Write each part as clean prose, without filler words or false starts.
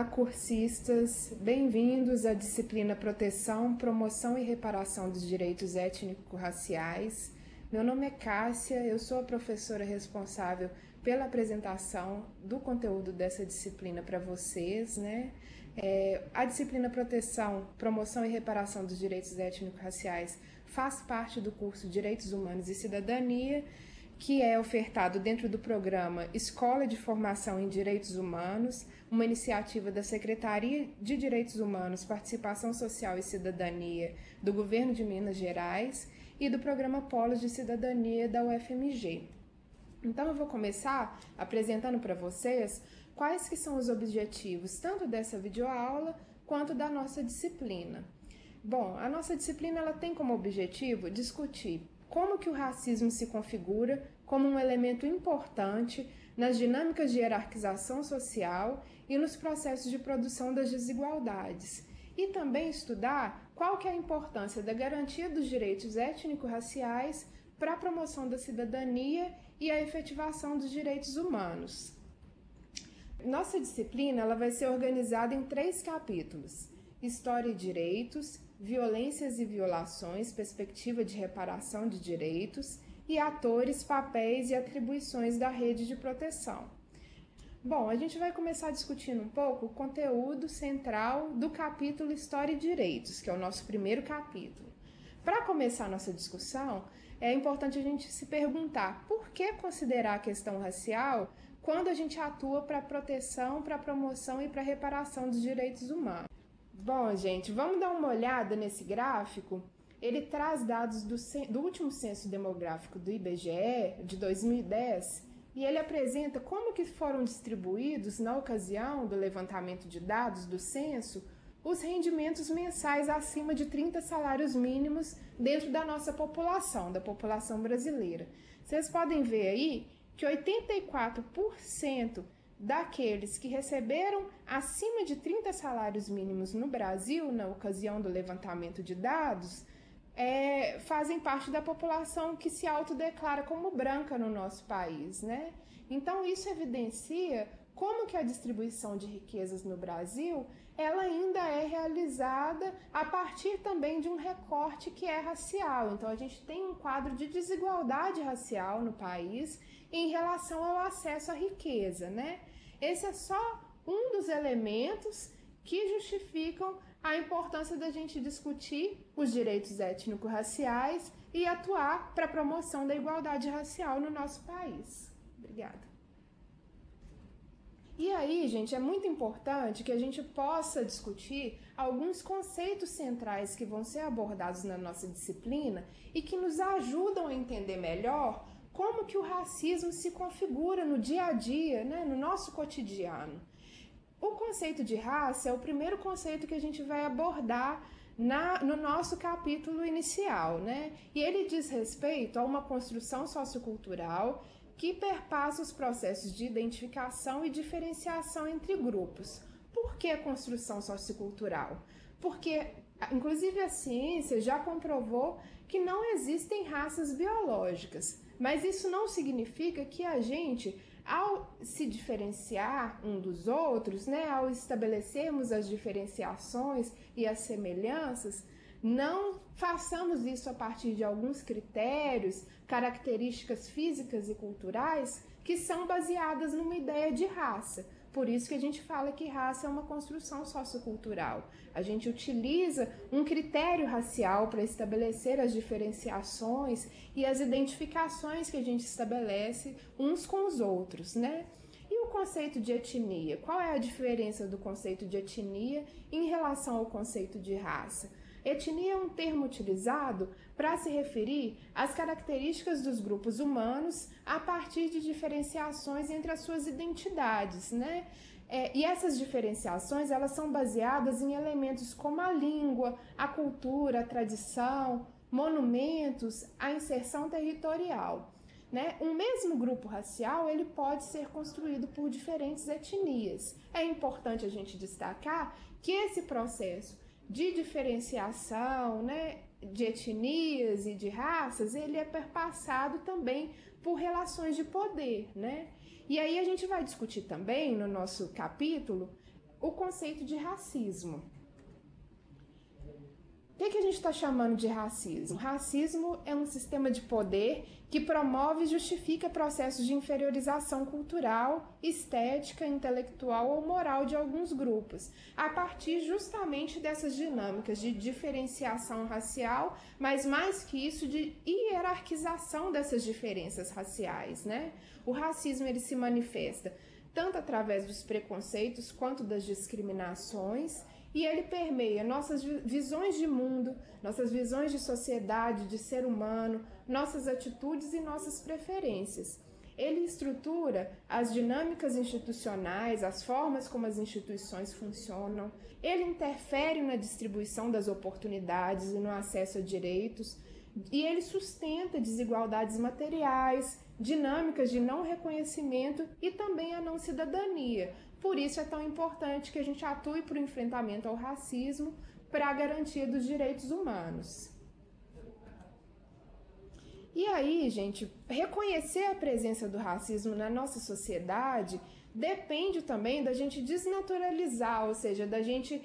Olá, cursistas! Bem-vindos à disciplina Proteção, Promoção e Reparação dos Direitos Étnico-Raciais. Meu nome é Cássia, eu sou a professora responsável pela apresentação do conteúdo dessa disciplina para vocês, né? A disciplina Proteção, Promoção e Reparação dos Direitos Étnico-Raciais faz parte do curso Direitos Humanos e Cidadania, que é ofertado dentro do programa Escola de Formação em Direitos Humanos, uma iniciativa da Secretaria de Direitos Humanos, Participação Social e Cidadania do Governo de Minas Gerais e do programa Polos de Cidadania da UFMG. Então eu vou começar apresentando para vocês quais que são os objetivos tanto dessa videoaula quanto da nossa disciplina. Bom, a nossa disciplina ela tem como objetivo discutir como que o racismo se configura como um elemento importante nas dinâmicas de hierarquização social e nos processos de produção das desigualdades. E também estudar qual que é a importância da garantia dos direitos étnico-raciais para a promoção da cidadania e a efetivação dos direitos humanos. Nossa disciplina ela vai ser organizada em 3 capítulos: História e Direitos, Violências e Violações, Perspectiva de Reparação de Direitos e Atores, Papéis e Atribuições da Rede de Proteção. Bom, a gente vai começar discutindo um pouco o conteúdo central do capítulo História e Direitos, que é o nosso primeiro capítulo. Para começar a nossa discussão, é importante a gente se perguntar por que considerar a questão racial quando a gente atua para a proteção, para a promoção e para a reparação dos direitos humanos. Bom, gente, vamos dar uma olhada nesse gráfico. Ele traz dados do último censo demográfico do IBGE, de 2010, e ele apresenta como que foram distribuídos, na ocasião do levantamento de dados do censo, os rendimentos mensais acima de 30 salários mínimos dentro da nossa população, da população brasileira. Vocês podem ver aí que 84% daqueles que receberam acima de 30 salários mínimos no Brasil, na ocasião do levantamento de dados, fazem parte da população que se autodeclara como branca no nosso país, né? Então isso evidencia como que a distribuição de riquezas no Brasil, ela ainda é realizada a partir também de um recorte que é racial. Então a gente tem um quadro de desigualdade racial no país em relação ao acesso à riqueza, né? Esse é só um dos elementos que justificam a importância da gente discutir os direitos étnico-raciais e atuar para a promoção da igualdade racial no nosso país. Obrigada. E aí, gente, é muito importante que a gente possa discutir alguns conceitos centrais que vão ser abordados na nossa disciplina e que nos ajudam a entender melhor como que o racismo se configura no dia a dia, né, no nosso cotidiano. O conceito de raça é o primeiro conceito que a gente vai abordar no nosso capítulo inicial, né? E ele diz respeito a uma construção sociocultural que perpassa os processos de identificação e diferenciação entre grupos. Por que a construção sociocultural? Porque, inclusive, a ciência já comprovou que não existem raças biológicas, mas isso não significa que a gente, ao se diferenciar um dos outros, né, ao estabelecermos as diferenciações e as semelhanças, não façamos isso a partir de alguns critérios, características físicas e culturais que são baseadas numa ideia de raça. Por isso que a gente fala que raça é uma construção sociocultural. A gente utiliza um critério racial para estabelecer as diferenciações e as identificações que a gente estabelece uns com os outros, né? E o conceito de etnia? Qual é a diferença do conceito de etnia em relação ao conceito de raça? Etnia é um termo utilizado para se referir às características dos grupos humanos a partir de diferenciações entre as suas identidades, né? E essas diferenciações elas são baseadas em elementos como a língua, a cultura, a tradição, monumentos, a inserção territorial. Né? Um mesmo grupo racial ele pode ser construído por diferentes etnias. É importante a gente destacar que esse processo de diferenciação, né, de etnias e de raças, ele é perpassado também por relações de poder, né? E aí a gente vai discutir também no nosso capítulo o conceito de racismo. O que a gente está chamando de racismo? Racismo é um sistema de poder que promove e justifica processos de inferiorização cultural, estética, intelectual ou moral de alguns grupos, a partir justamente dessas dinâmicas de diferenciação racial, mas mais que isso, de hierarquização dessas diferenças raciais, né? O racismo ele se manifesta tanto através dos preconceitos quanto das discriminações, e ele permeia nossas visões de mundo, nossas visões de sociedade, de ser humano, nossas atitudes e nossas preferências. Ele estrutura as dinâmicas institucionais, as formas como as instituições funcionam. Ele interfere na distribuição das oportunidades e no acesso a direitos. E ele sustenta desigualdades materiais, dinâmicas de não reconhecimento e também a não cidadania. Por isso é tão importante que a gente atue para o enfrentamento ao racismo, para a garantia dos direitos humanos. E aí, gente, reconhecer a presença do racismo na nossa sociedade depende também da gente desnaturalizar, ou seja, da gente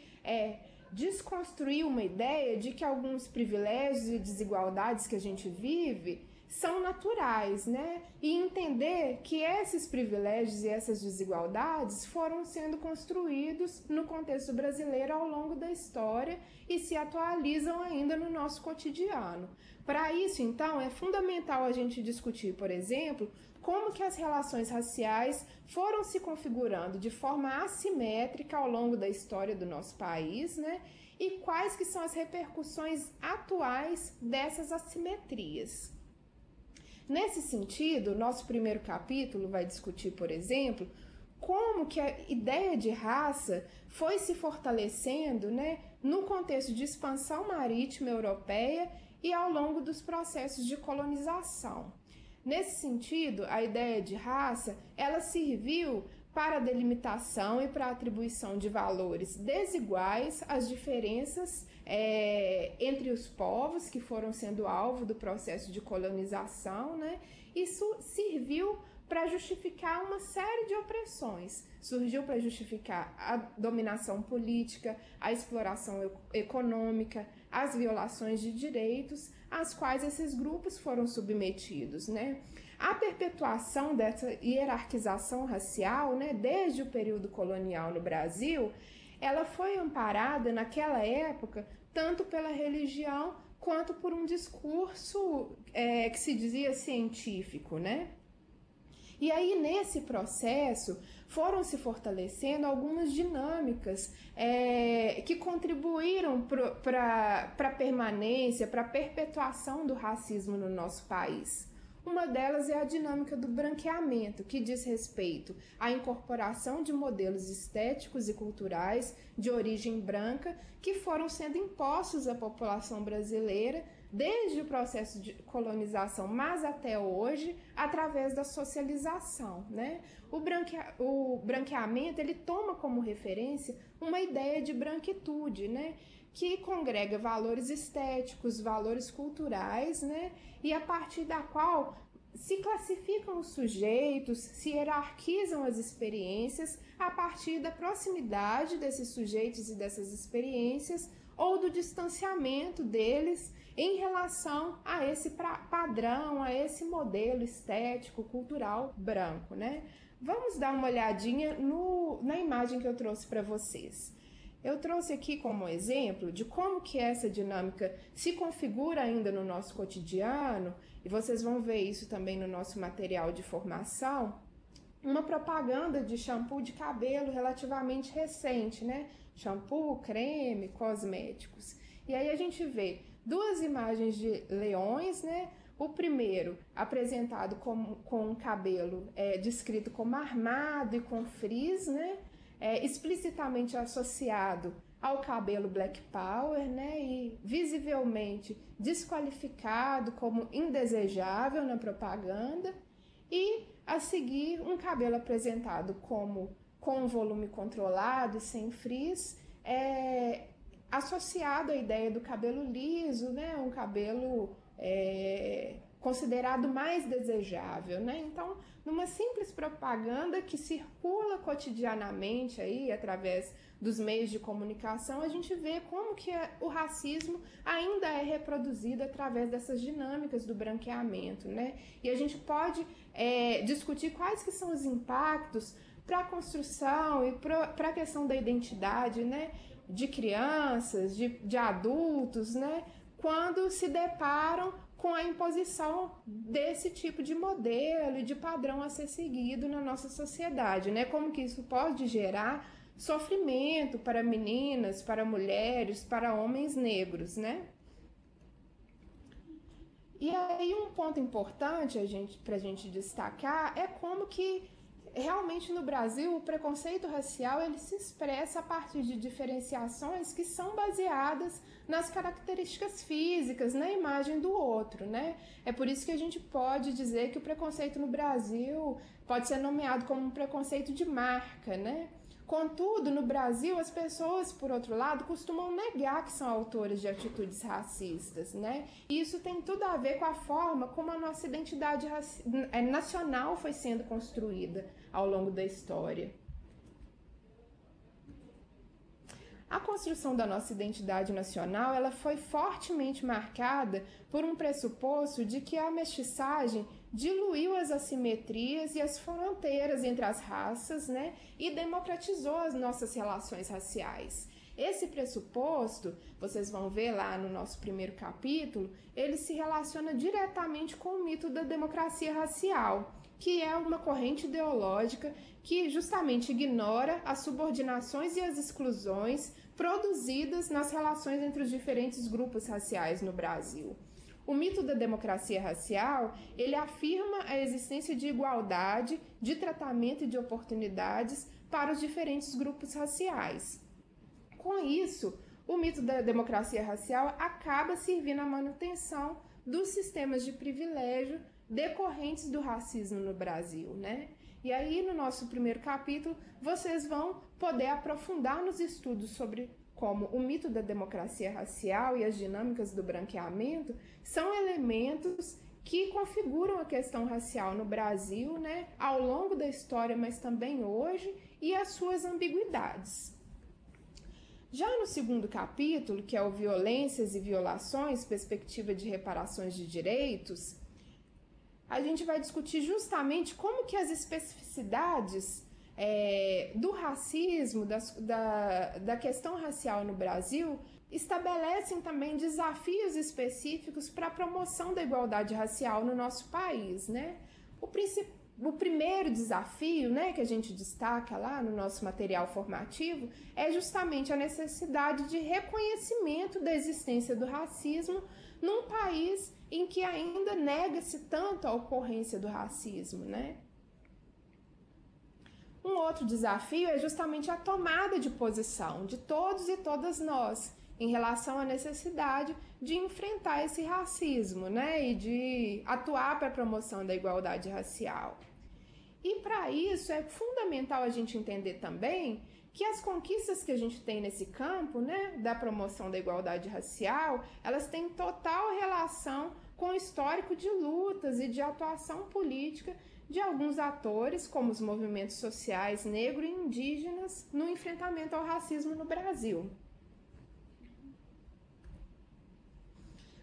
desconstruir uma ideia de que alguns privilégios e desigualdades que a gente vive são naturais, né? E entender que esses privilégios e essas desigualdades foram sendo construídos no contexto brasileiro ao longo da história e se atualizam ainda no nosso cotidiano. Para isso, então, é fundamental a gente discutir, por exemplo, como que as relações raciais foram se configurando de forma assimétrica ao longo da história do nosso país, né? E quais que são as repercussões atuais dessas assimetrias. Nesse sentido, nosso primeiro capítulo vai discutir, por exemplo, como que a ideia de raça foi se fortalecendo, né, no contexto de expansão marítima europeia e ao longo dos processos de colonização. Nesse sentido, a ideia de raça, ela serviu para a delimitação e para a atribuição de valores desiguais às diferenças entre os povos que foram sendo alvo do processo de colonização, né? Isso serviu para justificar uma série de opressões. Surgiu para justificar a dominação política, a exploração econômica, as violações de direitos às quais esses grupos foram submetidos, né? A perpetuação dessa hierarquização racial, né, desde o período colonial no Brasil, ela foi amparada naquela época tanto pela religião quanto por um discurso que se dizia científico, né? E aí, nesse processo, foram se fortalecendo algumas dinâmicas que contribuíram para a permanência, para a perpetuação do racismo no nosso país. Uma delas é a dinâmica do branqueamento, que diz respeito à incorporação de modelos estéticos e culturais de origem branca que foram sendo impostos à população brasileira desde o processo de colonização, mas até hoje, através da socialização, né? O branqueamento, ele toma como referência uma ideia de branquitude, né? Que congrega valores estéticos, valores culturais, né? E a partir da qual se classificam os sujeitos, se hierarquizam as experiências a partir da proximidade desses sujeitos e dessas experiências ou do distanciamento deles em relação a esse padrão, a esse modelo estético, cultural branco, né? Vamos dar uma olhadinha na imagem que eu trouxe para vocês. Eu trouxe aqui como exemplo de como que essa dinâmica se configura ainda no nosso cotidiano, e vocês vão ver isso também no nosso material de formação, uma propaganda de shampoo de cabelo relativamente recente, né? Shampoo, creme, cosméticos. E aí a gente vê duas imagens de leões, né? O primeiro apresentado com um cabelo descrito como armado e com frizz, né? Explicitamente associado ao cabelo Black Power, né? E visivelmente desqualificado como indesejável na propaganda. E a seguir um cabelo apresentado como com volume controlado e sem frizz, associado à ideia do cabelo liso, né? Um cabelo considerado mais desejável, né? Então, numa simples propaganda que circula cotidianamente aí através dos meios de comunicação, a gente vê como que o racismo ainda é reproduzido através dessas dinâmicas do branqueamento, né? E a gente pode discutir quais que são os impactos para a construção e para a questão da identidade, né? De crianças, de adultos, né? Quando se deparam com a imposição desse tipo de modelo e de padrão a ser seguido na nossa sociedade, né? Como que isso pode gerar sofrimento para meninas, para mulheres, para homens negros, né? E aí um ponto importante para a gente destacar é como que realmente no Brasil o preconceito racial ele se expressa a partir de diferenciações que são baseadas nas características físicas, na imagem do outro, né? É por isso que a gente pode dizer que o preconceito no Brasil pode ser nomeado como um preconceito de marca, né? Contudo, no Brasil, as pessoas, por outro lado, costumam negar que são autoras de atitudes racistas, né? E isso tem tudo a ver com a forma como a nossa identidade nacional foi sendo construída ao longo da história. A construção da nossa identidade nacional ela foi fortemente marcada por um pressuposto de que a mestiçagem diluiu as assimetrias e as fronteiras entre as raças, né, e democratizou as nossas relações raciais. Esse pressuposto, vocês vão ver lá no nosso primeiro capítulo, ele se relaciona diretamente com o mito da democracia racial, que é uma corrente ideológica que justamente ignora as subordinações e as exclusões produzidas nas relações entre os diferentes grupos raciais no Brasil. O mito da democracia racial, ele afirma a existência de igualdade, de tratamento e de oportunidades para os diferentes grupos raciais. Com isso, o mito da democracia racial acaba servindo à manutenção dos sistemas de privilégio decorrentes do racismo no Brasil, né? E aí, no nosso primeiro capítulo, vocês vão poder aprofundar nos estudos sobre como o mito da democracia racial e as dinâmicas do branqueamento são elementos que configuram a questão racial no Brasil, né, ao longo da história, mas também hoje, e as suas ambiguidades. Já no segundo capítulo, que é o Violências e Violações, Perspectiva de Reparações de Direitos, a gente vai discutir justamente como que as especificidades do racismo, da questão racial no Brasil, estabelecem também desafios específicos para a promoção da igualdade racial no nosso país, né? O primeiro desafio, né, que a gente destaca lá no nosso material formativo é justamente a necessidade de reconhecimento da existência do racismo num país em que ainda nega-se tanto a ocorrência do racismo, né? Um outro desafio é justamente a tomada de posição de todos e todas nós em relação à necessidade de enfrentar esse racismo, né, e de atuar para a promoção da igualdade racial. E para isso é fundamental a gente entender também que as conquistas que a gente tem nesse campo, né, da promoção da igualdade racial, elas têm total relação com o histórico de lutas e de atuação política de alguns atores, como os movimentos sociais negros e indígenas, no enfrentamento ao racismo no Brasil.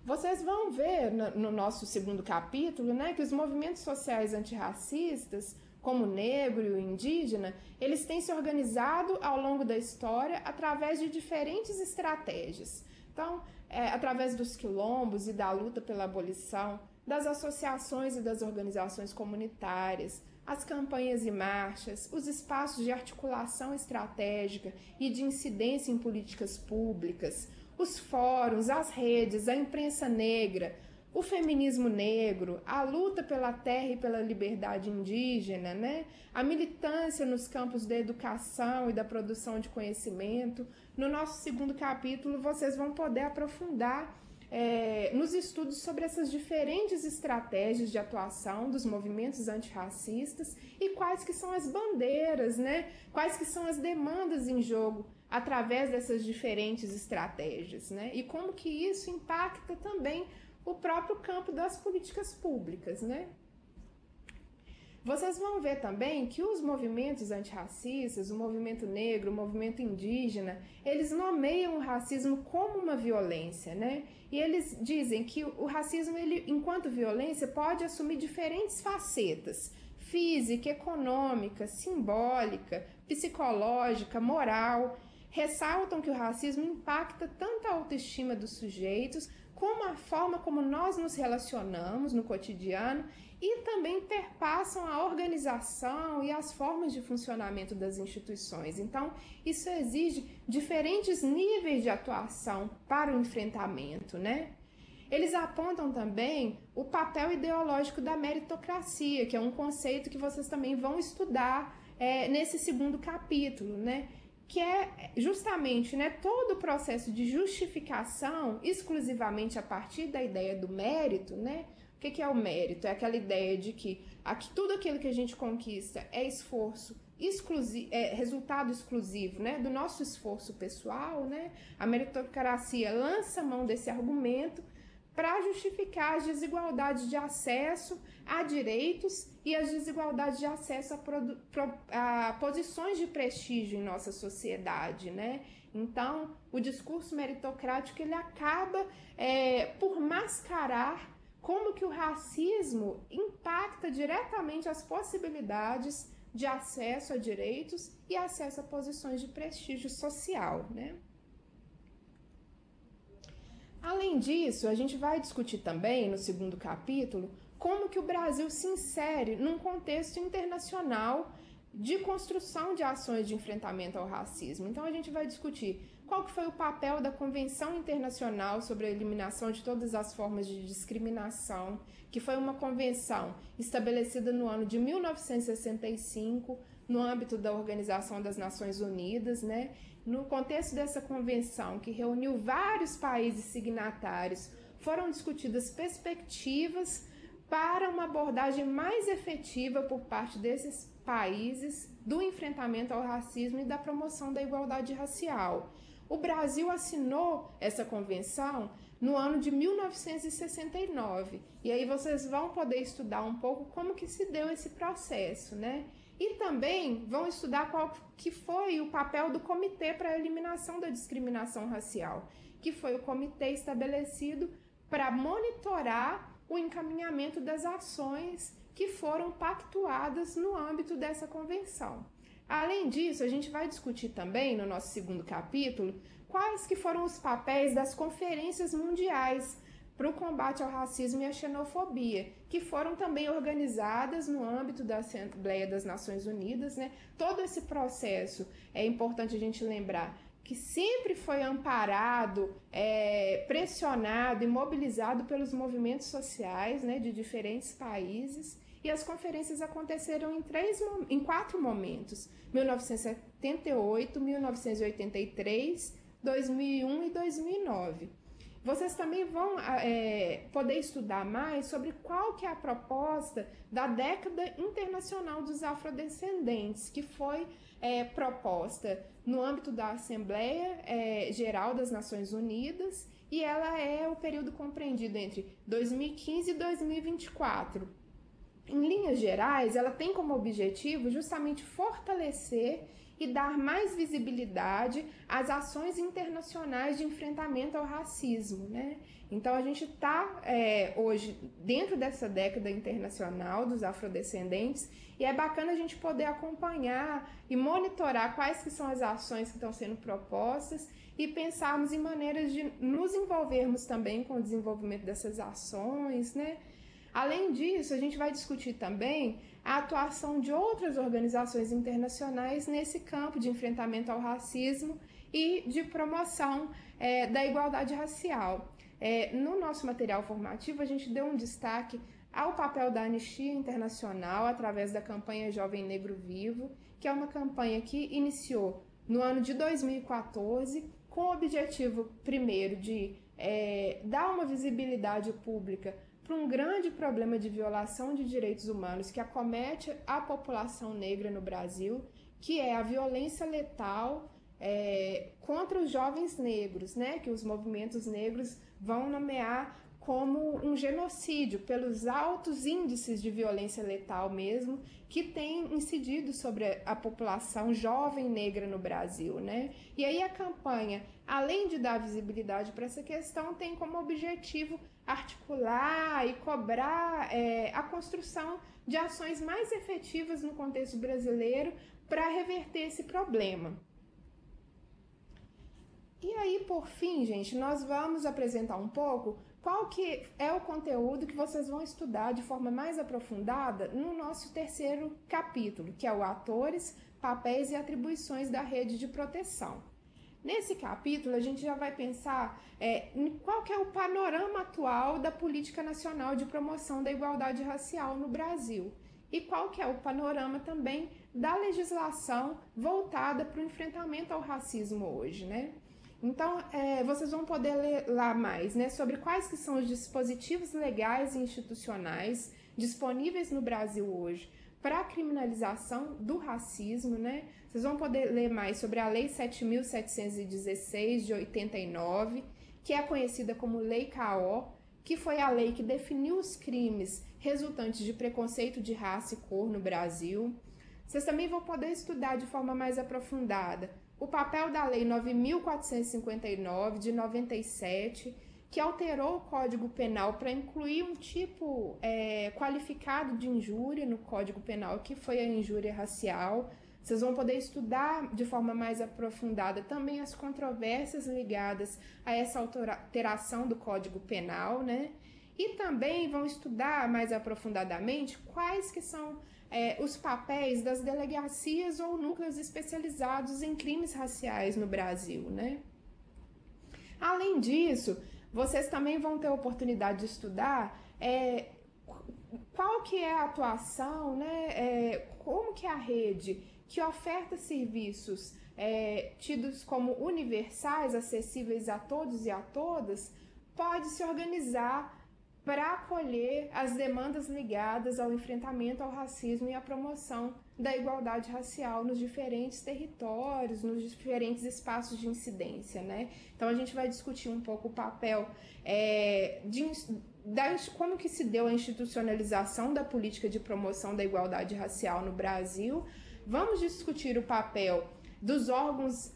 Vocês vão ver no nosso segundo capítulo, né, que os movimentos sociais antirracistas, como o negro e o indígena, eles têm se organizado ao longo da história através de diferentes estratégias. Então, através dos quilombos e da luta pela abolição, das associações e das organizações comunitárias, as campanhas e marchas, os espaços de articulação estratégica e de incidência em políticas públicas, os fóruns, as redes, a imprensa negra, o feminismo negro, a luta pela terra e pela liberdade indígena, né? A militância nos campos da educação e da produção de conhecimento. No nosso segundo capítulo, vocês vão poder aprofundar nos estudos sobre essas diferentes estratégias de atuação dos movimentos antirracistas e quais que são as bandeiras, né? Quais que são as demandas em jogo através dessas diferentes estratégias, né? E como que isso impacta também o próprio campo das políticas públicas, né? Vocês vão ver também que os movimentos antirracistas, o movimento negro, o movimento indígena, eles nomeiam o racismo como uma violência, né? E eles dizem que o racismo, ele, enquanto violência, pode assumir diferentes facetas: física, econômica, simbólica, psicológica, moral. Ressaltam que o racismo impacta tanto a autoestima dos sujeitos, como a forma como nós nos relacionamos no cotidiano, e também perpassam a organização e as formas de funcionamento das instituições. Então, isso exige diferentes níveis de atuação para o enfrentamento, né? Eles apontam também o papel ideológico da meritocracia, que é um conceito que vocês também vão estudar nesse segundo capítulo, né? Que é justamente, né, todo o processo de justificação exclusivamente a partir da ideia do mérito, né? O que é o mérito? É aquela ideia de que tudo aquilo que a gente conquista é esforço exclusivo, resultado exclusivo, né, do nosso esforço pessoal, né? A meritocracia lança mão desse argumento para justificar as desigualdades de acesso a direitos e as desigualdades de acesso a posições de prestígio em nossa sociedade, né? Então, o discurso meritocrático, ele acaba por mascarar como que o racismo impacta diretamente as possibilidades de acesso a direitos e acesso a posições de prestígio social, né? Além disso, a gente vai discutir também, no segundo capítulo, como que o Brasil se insere num contexto internacional de construção de ações de enfrentamento ao racismo. Então, a gente vai discutir qual que foi o papel da Convenção Internacional sobre a Eliminação de Todas as Formas de Discriminação, que foi uma convenção estabelecida no ano de 1965, no âmbito da Organização das Nações Unidas, né? No contexto dessa convenção, que reuniu vários países signatários, foram discutidas perspectivas para uma abordagem mais efetiva por parte desses países do enfrentamento ao racismo e da promoção da igualdade racial. O Brasil assinou essa convenção no ano de 1969, e aí vocês vão poder estudar um pouco como que se deu esse processo, né? E também vão estudar qual que foi o papel do Comitê para a Eliminação da Discriminação Racial, que foi o comitê estabelecido para monitorar o encaminhamento das ações que foram pactuadas no âmbito dessa convenção. Além disso, a gente vai discutir também, no nosso segundo capítulo, quais que foram os papéis das conferências mundiais para o combate ao racismo e à xenofobia, que foram também organizadas no âmbito da Assembleia das Nações Unidas, né? Todo esse processo, é importante a gente lembrar, que sempre foi amparado, pressionado e mobilizado pelos movimentos sociais, né, de diferentes países, e as conferências aconteceram em 4 momentos: 1978, 1983, 2001 e 2009. Vocês também vão poder estudar mais sobre qual que é a proposta da década internacional dos afrodescendentes, que foi proposta no âmbito da Assembleia Geral das Nações Unidas, e ela é o período compreendido entre 2015 e 2024. Em linhas gerais, ela tem como objetivo justamente fortalecer e dar mais visibilidade às ações internacionais de enfrentamento ao racismo, né? Então, a gente está hoje dentro dessa década internacional dos afrodescendentes, e é bacana a gente poder acompanhar e monitorar quais que são as ações que estão sendo propostas e pensarmos em maneiras de nos envolvermos também com o desenvolvimento dessas ações, né? Além disso, a gente vai discutir também a atuação de outras organizações internacionais nesse campo de enfrentamento ao racismo e de promoção da igualdade racial. No nosso material formativo, a gente deu um destaque ao papel da Anistia Internacional através da campanha Jovem Negro Vivo, que é uma campanha que iniciou no ano de 2014, com o objetivo, primeiro, de dar uma visibilidade pública para um grande problema de violação de direitos humanos que acomete a população negra no Brasil, que é a violência letal contra os jovens negros, né, que os movimentos negros vão nomear como um genocídio, pelos altos índices de violência letal mesmo, que tem incidido sobre a população jovem negra no Brasil, né? E aí a campanha, além de dar visibilidade para essa questão, tem como objetivo articular e cobrar a construção de ações mais efetivas no contexto brasileiro para reverter esse problema. E aí, por fim, gente, nós vamos apresentar um pouco qual que é o conteúdo que vocês vão estudar de forma mais aprofundada no nosso terceiro capítulo, que é o Atores, Papéis e Atribuições da Rede de Proteção. Nesse capítulo, a gente já vai pensar qual que é o panorama atual da Política Nacional de Promoção da Igualdade Racial no Brasil e qual que é o panorama também da legislação voltada para o enfrentamento ao racismo hoje, né? Então, vocês vão poder ler lá mais, né, sobre quais que são os dispositivos legais e institucionais disponíveis no Brasil hoje para a criminalização do racismo, né? Vocês vão poder ler mais sobre a Lei 7.716 de 89, que é conhecida como Lei K.O., que foi a lei que definiu os crimes resultantes de preconceito de raça e cor no Brasil. Vocês também vão poder estudar de forma mais aprofundada o papel da Lei 9.459, de 97, que alterou o Código Penal para incluir um tipo qualificado de injúria no Código Penal, que foi a injúria racial. Vocês vão poder estudar de forma mais aprofundada também as controvérsias ligadas a essa alteração do Código Penal, né? E também vão estudar mais aprofundadamente quais que são os papéis das delegacias ou núcleos especializados em crimes raciais no Brasil, né? Além disso, vocês também vão ter a oportunidade de estudar qual que é a atuação, né? Como que a rede que oferta serviços tidos como universais, acessíveis a todos e a todas, pode se organizar para acolher as demandas ligadas ao enfrentamento ao racismo e à promoção da igualdade racial nos diferentes territórios, nos diferentes espaços de incidência, né? Então, a gente vai discutir um pouco o papel como que se deu a institucionalização da política de promoção da igualdade racial no Brasil. Vamos discutir o papel dos órgãos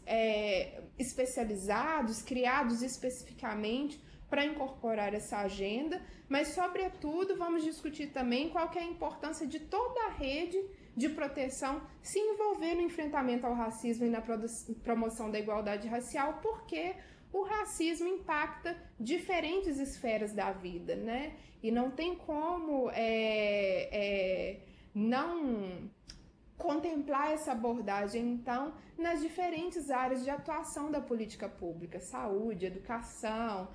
especializados, criados especificamente para incorporar essa agenda, mas, sobretudo, vamos discutir também qual que é a importância de toda a rede de proteção se envolver no enfrentamento ao racismo e na promoção da igualdade racial, porque o racismo impacta diferentes esferas da vida, né? E não tem como não contemplar essa abordagem, então, nas diferentes áreas de atuação da política pública: saúde, educação,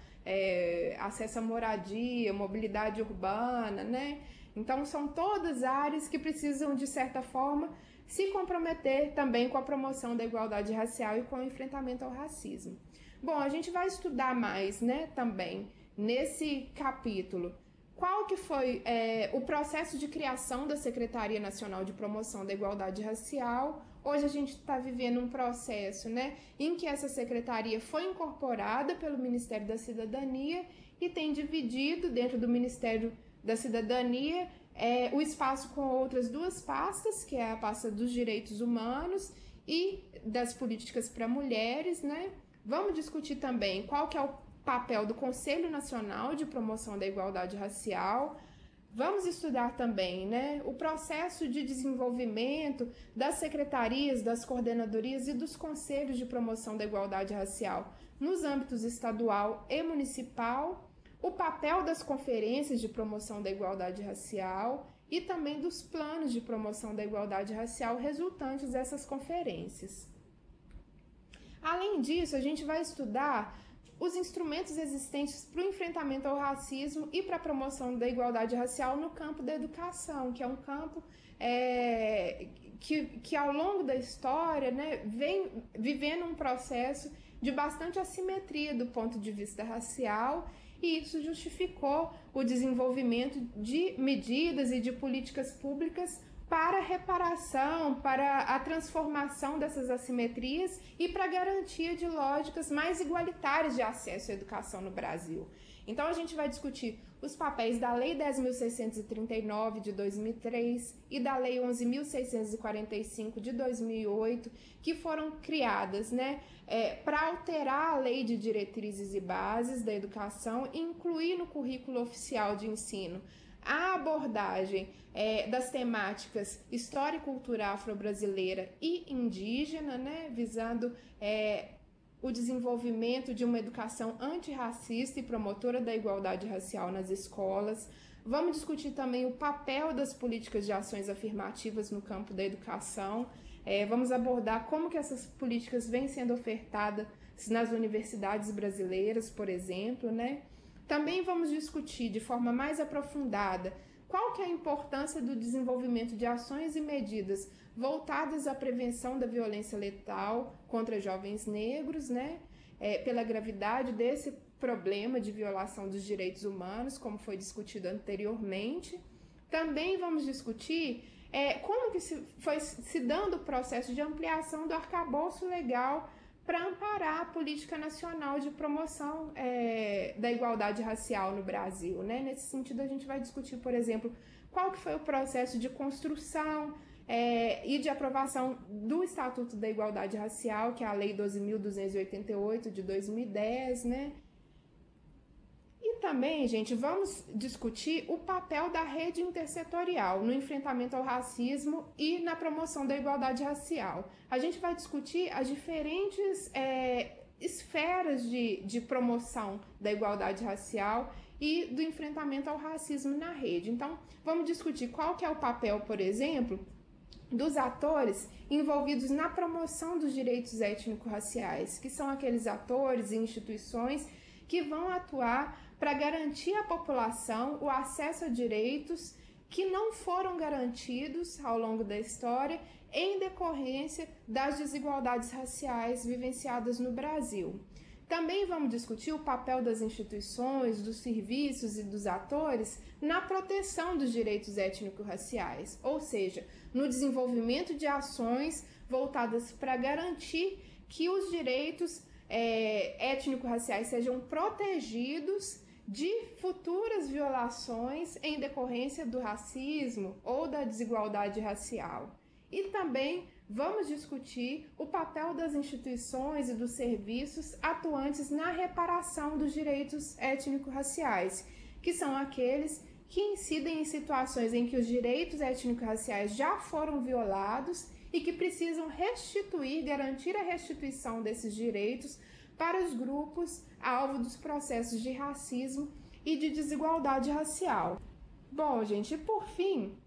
acesso à moradia, mobilidade urbana, né? Então, são todas áreas que precisam, de certa forma, se comprometer também com a promoção da igualdade racial e com o enfrentamento ao racismo. Bom, a gente vai estudar mais, né, também, nesse capítulo, qual que foi o processo de criação da Secretaria Nacional de Promoção da Igualdade Racial. Hoje a gente está vivendo um processo, né, em que essa secretaria foi incorporada pelo Ministério da Cidadania e tem dividido dentro do Ministério da Cidadania o espaço com outras duas pastas, que é a pasta dos direitos humanos e das políticas para mulheres, né? Vamos discutir também qual que é o papel do Conselho Nacional de Promoção da Igualdade Racial. Vamos estudar também, né, o processo de desenvolvimento das secretarias, das coordenadorias e dos conselhos de promoção da igualdade racial nos âmbitos estadual e municipal, o papel das conferências de promoção da igualdade racial e também dos planos de promoção da igualdade racial resultantes dessas conferências. Além disso, a gente vai estudar os instrumentos existentes para o enfrentamento ao racismo e para a promoção da igualdade racial no campo da educação, que é um campo que ao longo da história, né, vem vivendo um processo de bastante assimetria do ponto de vista racial, e isso justificou o desenvolvimento de medidas e de políticas públicas para a reparação, para a transformação dessas assimetrias e para a garantia de lógicas mais igualitárias de acesso à educação no Brasil. Então, a gente vai discutir os papéis da Lei 10.639 de 2003 e da Lei 11.645 de 2008, que foram criadas, para alterar a Lei de Diretrizes e Bases da Educação e incluir no currículo oficial de ensino a abordagem das temáticas história e cultura afro-brasileira e indígena, visando o desenvolvimento de uma educação antirracista e promotora da igualdade racial nas escolas. Vamos discutir também o papel das políticas de ações afirmativas no campo da educação. Vamos abordar como que essas políticas vêm sendo ofertadas nas universidades brasileiras, por exemplo, Também vamos discutir de forma mais aprofundada qual que é a importância do desenvolvimento de ações e medidas voltadas à prevenção da violência letal contra jovens negros, pela gravidade desse problema de violação dos direitos humanos, como foi discutido anteriormente. Também vamos discutir como que foi se dando o processo de ampliação do arcabouço legal para amparar a política nacional de promoção da igualdade racial no Brasil, Nesse sentido, a gente vai discutir, por exemplo, qual que foi o processo de construção e de aprovação do Estatuto da Igualdade Racial, que é a Lei 12.288 de 2010, E também, gente, vamos discutir o papel da rede intersetorial no enfrentamento ao racismo e na promoção da igualdade racial. A gente vai discutir as diferentes esferas de promoção da igualdade racial e do enfrentamento ao racismo na rede. Então, vamos discutir qual que é o papel, por exemplo, dos atores envolvidos na promoção dos direitos étnico-raciais, que são aqueles atores e instituições que vão atuar para garantir à população o acesso a direitos que não foram garantidos ao longo da história em decorrência das desigualdades raciais vivenciadas no Brasil. Também vamos discutir o papel das instituições, dos serviços e dos atores na proteção dos direitos étnico-raciais, ou seja, no desenvolvimento de ações voltadas para garantir que os direitos étnico-raciais sejam protegidos de futuras violações em decorrência do racismo ou da desigualdade racial. E também vamos discutir o papel das instituições e dos serviços atuantes na reparação dos direitos étnico-raciais, que são aqueles que incidem em situações em que os direitos étnico-raciais já foram violados e que precisam garantir a restituição desses direitos para os grupos alvo dos processos de racismo e de desigualdade racial. Bom, gente, por fim,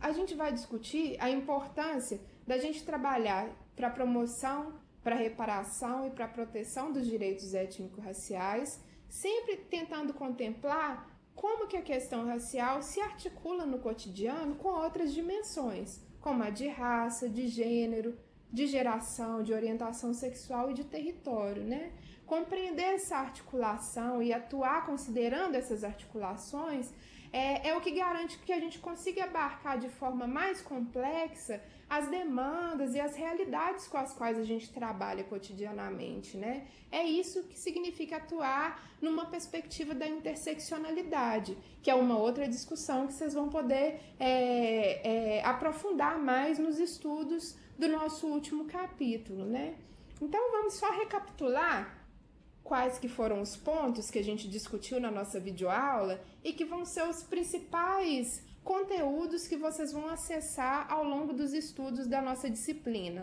a gente vai discutir a importância da gente trabalhar para a promoção, para a reparação e para a proteção dos direitos étnico-raciais, sempre tentando contemplar como que a questão racial se articula no cotidiano com outras dimensões, como a de raça, de gênero, de geração, de orientação sexual e de território, Compreender essa articulação e atuar considerando essas articulações é o que garante que a gente consiga abarcar de forma mais complexa as demandas e as realidades com as quais a gente trabalha cotidianamente, É isso que significa atuar numa perspectiva da interseccionalidade, que é uma outra discussão que vocês vão poder aprofundar mais nos estudos do nosso último capítulo, Então, vamos só recapitular quais que foram os pontos que a gente discutiu na nossa videoaula e que vão ser os principais conteúdos que vocês vão acessar ao longo dos estudos da nossa disciplina,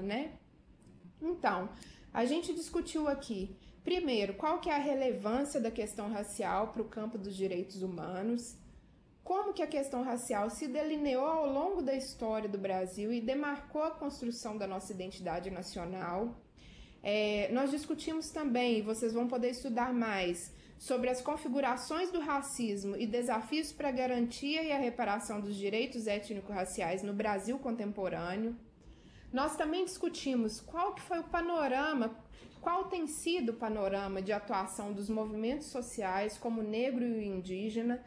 Então, a gente discutiu aqui, primeiro, qual que é a relevância da questão racial para o campo dos direitos humanos, como que a questão racial se delineou ao longo da história do Brasil e demarcou a construção da nossa identidade nacional. Nós discutimos também, e vocês vão poder estudar mais, sobre as configurações do racismo e desafios para a garantia e a reparação dos direitos étnico-raciais no Brasil contemporâneo. Nós também discutimos qual tem sido o panorama de atuação dos movimentos sociais como o negro e o indígena,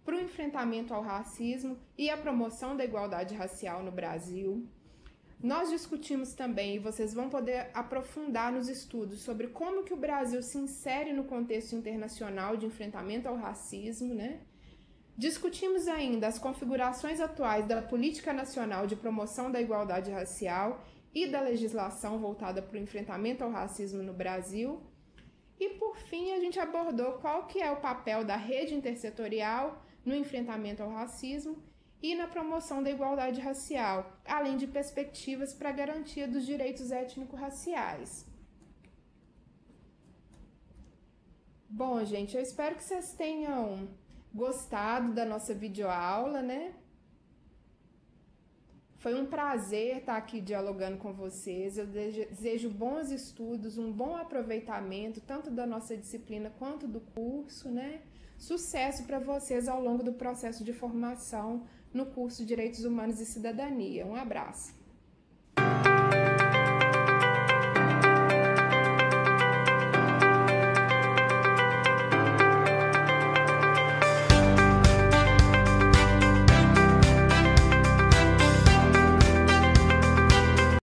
para o enfrentamento ao racismo e a promoção da igualdade racial no Brasil. Nós discutimos também, e vocês vão poder aprofundar nos estudos, sobre como que o Brasil se insere no contexto internacional de enfrentamento ao racismo, né? Discutimos ainda as configurações atuais da política nacional de promoção da igualdade racial e da legislação voltada para o enfrentamento ao racismo no Brasil. E, por fim, a gente abordou qual que é o papel da rede intersetorial no enfrentamento ao racismo e na promoção da igualdade racial, além de perspectivas para a garantia dos direitos étnico-raciais. Bom, gente, eu espero que vocês tenham gostado da nossa videoaula, né? Foi um prazer estar aqui dialogando com vocês. Eu desejo bons estudos, um bom aproveitamento, tanto da nossa disciplina quanto do curso, né? Sucesso para vocês ao longo do processo de formação no curso Direitos Humanos e Cidadania. Um abraço.